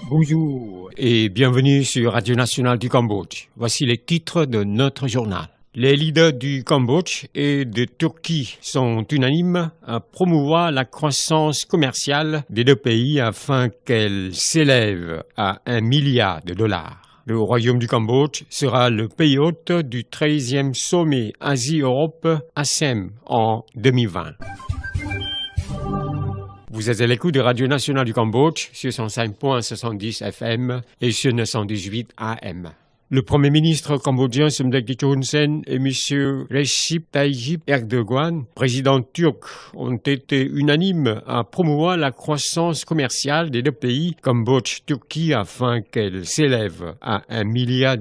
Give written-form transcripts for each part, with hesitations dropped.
Bonjour et bienvenue sur Radio Nationale du Cambodge. Voici les titres de notre journal. Les leaders du Cambodge et de Turquie sont unanimes à promouvoir la croissance commerciale des deux pays afin qu'elle s'élève à $1 milliard. Le Royaume du Cambodge sera le pays hôte du 13e sommet Asie-Europe ASEM en 2020. Vous êtes à l'écoute de Radio Nationale du Cambodge sur 105.70 FM et sur 918 AM. Le Premier ministre cambodgien Somdek Techo Hun Sen et M. Recep Tayyip Erdogan, président turc, ont été unanimes à promouvoir la croissance commerciale des deux pays, Cambodge-Turquie, afin qu'elle s'élève à $1 milliard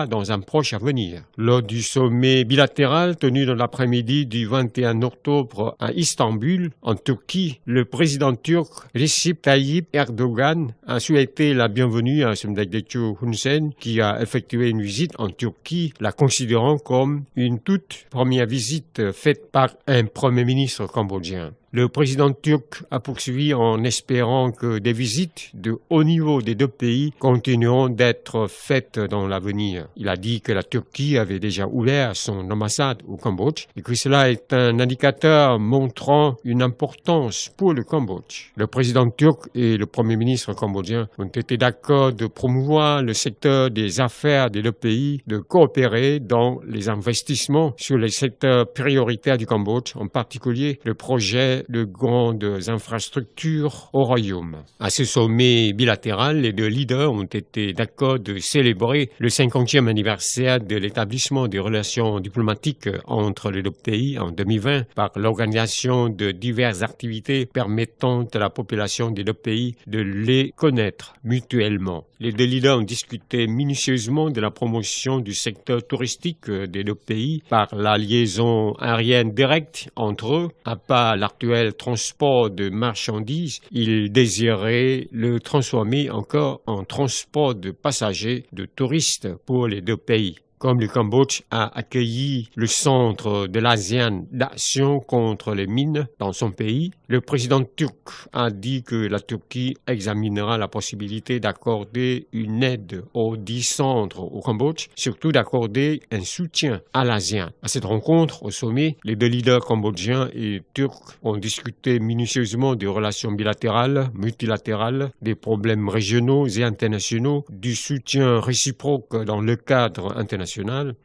dans un proche avenir. Lors du sommet bilatéral tenu dans l'après-midi du 21 octobre à Istanbul, en Turquie, le président turc Recep Tayyip Erdogan a souhaité la bienvenue à Somdek Techo Hun Sen, qui a effectué une visite en Turquie, la considérant comme une toute première visite faite par un Premier ministre cambodgien. Le président turc a poursuivi en espérant que des visites de haut niveau des deux pays continueront d'être faites dans l'avenir. Il a dit que la Turquie avait déjà ouvert son ambassade au Cambodge et que cela est un indicateur montrant une importance pour le Cambodge. Le président turc et le Premier ministre cambodgien ont été d'accord de promouvoir le secteur des affaires des deux pays, de coopérer dans les investissements sur les secteurs prioritaires du Cambodge, en particulier le projet de grandes infrastructures au Royaume. À ce sommet bilatéral, les deux leaders ont été d'accord de célébrer le 50e anniversaire de l'établissement des relations diplomatiques entre les deux pays en 2020 par l'organisation de diverses activités permettant à la population des deux pays de les connaître mutuellement. Les deux leaders ont discuté minutieusement de la promotion du secteur touristique des deux pays par la liaison aérienne directe entre eux. À part l'actuel transport de marchandises, ils désiraient le transformer encore en transport de passagers, de touristes pour les deux pays. Comme le Cambodge a accueilli le centre de l'ASEAN d'action contre les mines dans son pays, le président turc a dit que la Turquie examinera la possibilité d'accorder une aide aux 10 centres au Cambodge, surtout d'accorder un soutien à l'ASEAN. À cette rencontre, au sommet, les deux leaders cambodgiens et turcs ont discuté minutieusement des relations bilatérales, multilatérales, des problèmes régionaux et internationaux, du soutien réciproque dans le cadre international.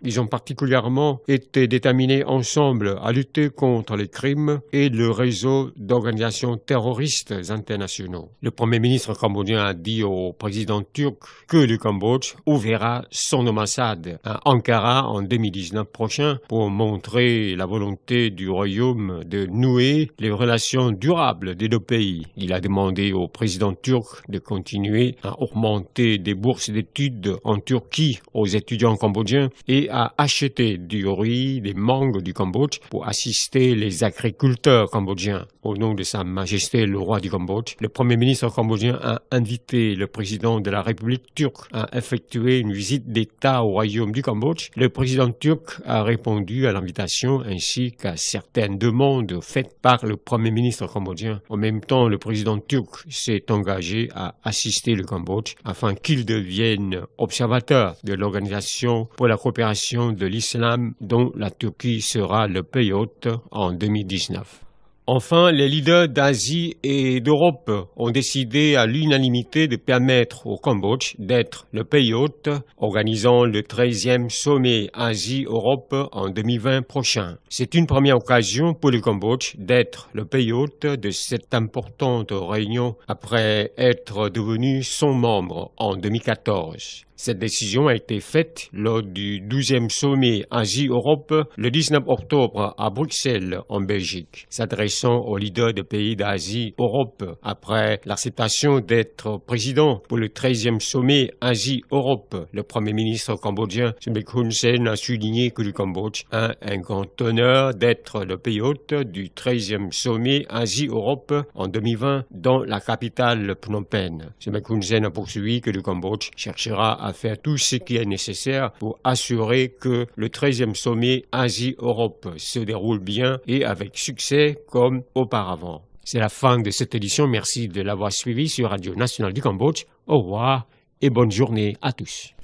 Ils ont particulièrement été déterminés ensemble à lutter contre les crimes et le réseau d'organisations terroristes internationaux. Le Premier ministre cambodgien a dit au président turc que le Cambodge ouvrira son ambassade à Ankara en 2019 prochain pour montrer la volonté du Royaume de nouer les relations durables des deux pays. Il a demandé au président turc de continuer à augmenter des bourses d'études en Turquie aux étudiants cambodgiens et à acheter du riz, des mangues du Cambodge pour assister les agriculteurs cambodgiens. Au nom de Sa Majesté le roi du Cambodge, le Premier ministre cambodgien a invité le président de la République turque à effectuer une visite d'État au Royaume du Cambodge. Le président turc a répondu à l'invitation ainsi qu'à certaines demandes faites par le Premier ministre cambodgien. En même temps, le président turc s'est engagé à assister le Cambodge afin qu'il devienne observateur de l'Organisation pour la coopération de l'islam dont la Turquie sera le pays hôte en 2019. Enfin, les leaders d'Asie et d'Europe ont décidé à l'unanimité de permettre au Cambodge d'être le pays hôte, organisant le 13e sommet Asie-Europe en 2020 prochain. C'est une première occasion pour le Cambodge d'être le pays hôte de cette importante réunion après être devenu son membre en 2014. Cette décision a été faite lors du 12e sommet Asie-Europe le 19 octobre à Bruxelles, en Belgique. S'adressant aux leaders des pays d'Asie-Europe après l'acceptation d'être président pour le 13e sommet Asie-Europe, le Premier ministre cambodgien Somdek Hun Sen a souligné que le Cambodge a un grand honneur d'être le pays hôte du 13e sommet Asie-Europe en 2020 dans la capitale Phnom Penh. Somdek Hun Sen a poursuivi que le Cambodge cherchera à faire tout ce qui est nécessaire pour assurer que le 13e sommet Asie-Europe se déroule bien et avec succès comme auparavant. C'est la fin de cette édition. Merci de l'avoir suivi sur Radio Nationale du Cambodge. Au revoir et bonne journée à tous.